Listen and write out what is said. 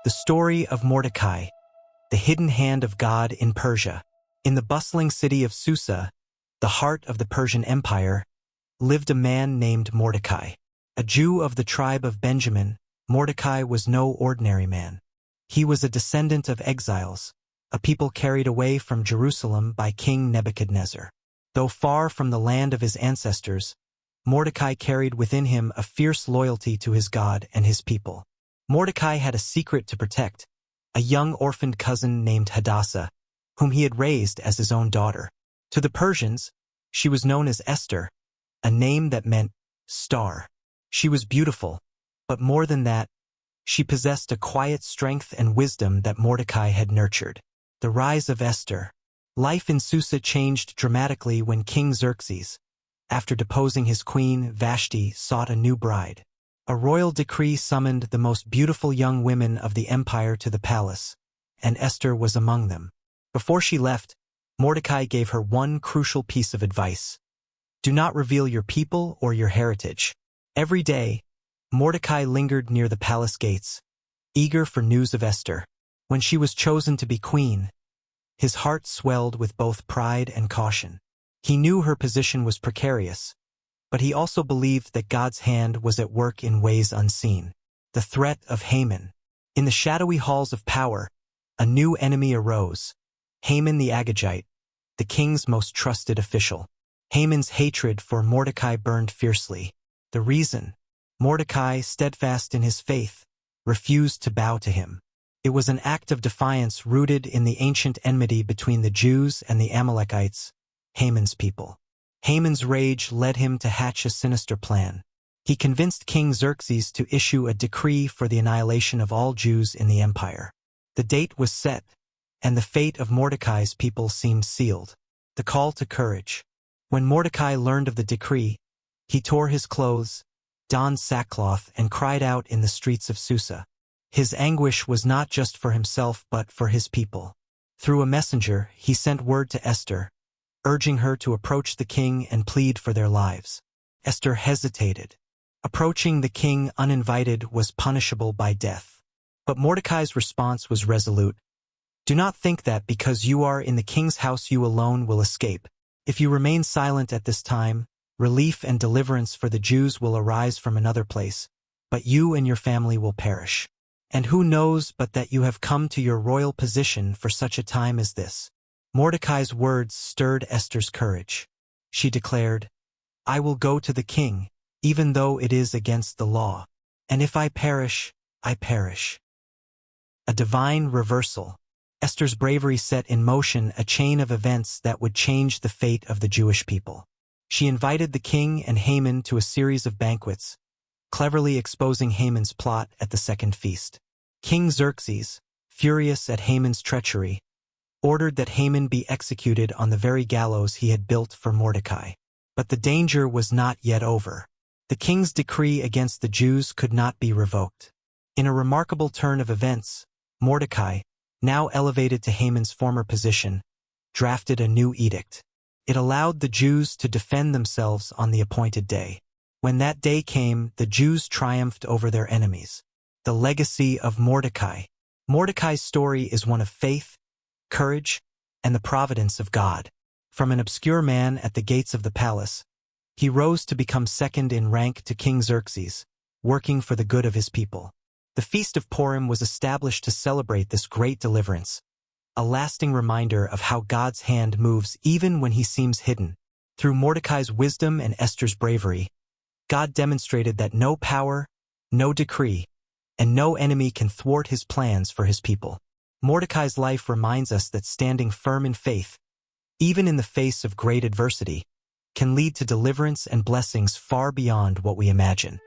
The story of Mordecai, the hidden hand of God in Persia. In the bustling city of Susa, the heart of the Persian Empire, lived a man named Mordecai. A Jew of the tribe of Benjamin, Mordecai was no ordinary man. He was a descendant of exiles, a people carried away from Jerusalem by King Nebuchadnezzar. Though far from the land of his ancestors, Mordecai carried within him a fierce loyalty to his God and his people. Mordecai had a secret to protect, a young orphaned cousin named Hadassah, whom he had raised as his own daughter. To the Persians, she was known as Esther, a name that meant star. She was beautiful, but more than that, she possessed a quiet strength and wisdom that Mordecai had nurtured. The rise of Esther. Life in Susa changed dramatically when King Xerxes, after deposing his queen Vashti, sought a new bride. A royal decree summoned the most beautiful young women of the empire to the palace, and Esther was among them. Before she left, Mordecai gave her one crucial piece of advice. Do not reveal your people or your heritage. Every day, Mordecai lingered near the palace gates, eager for news of Esther. When she was chosen to be queen, his heart swelled with both pride and caution. He knew her position was precarious, but he also believed that God's hand was at work in ways unseen. The threat of Haman. In the shadowy halls of power, a new enemy arose. Haman the Agagite, the king's most trusted official. Haman's hatred for Mordecai burned fiercely. The reason? Mordecai, steadfast in his faith, refused to bow to him. It was an act of defiance rooted in the ancient enmity between the Jews and the Amalekites, Haman's people. Haman's rage led him to hatch a sinister plan. He convinced King Xerxes to issue a decree for the annihilation of all Jews in the empire. The date was set, and the fate of Mordecai's people seemed sealed. The call to courage. When Mordecai learned of the decree, he tore his clothes, donned sackcloth, and cried out in the streets of Susa. His anguish was not just for himself but for his people. Through a messenger, he sent word to Esther, urging her to approach the king and plead for their lives. Esther hesitated. Approaching the king uninvited was punishable by death. But Mordecai's response was resolute. Do not think that because you are in the king's house you alone will escape. If you remain silent at this time, relief and deliverance for the Jews will arise from another place, but you and your family will perish. And who knows but that you have come to your royal position for such a time as this? Mordecai's words stirred Esther's courage. She declared, I will go to the king, even though it is against the law. And if I perish, I perish. A divine reversal. Esther's bravery set in motion a chain of events that would change the fate of the Jewish people. She invited the king and Haman to a series of banquets, cleverly exposing Haman's plot at the second feast. King Xerxes, furious at Haman's treachery, ordered that Haman be executed on the very gallows he had built for Mordecai. But the danger was not yet over. The king's decree against the Jews could not be revoked. In a remarkable turn of events, Mordecai, now elevated to Haman's former position, drafted a new edict. It allowed the Jews to defend themselves on the appointed day. When that day came, the Jews triumphed over their enemies. The legacy of Mordecai. Mordecai's story is one of faith, courage, and the providence of God. From an obscure man at the gates of the palace, he rose to become second in rank to King Xerxes, working for the good of his people. The Feast of Purim was established to celebrate this great deliverance, a lasting reminder of how God's hand moves even when he seems hidden. Through Mordecai's wisdom and Esther's bravery, God demonstrated that no power, no decree, and no enemy can thwart his plans for his people. Mordecai's life reminds us that standing firm in faith, even in the face of great adversity, can lead to deliverance and blessings far beyond what we imagine.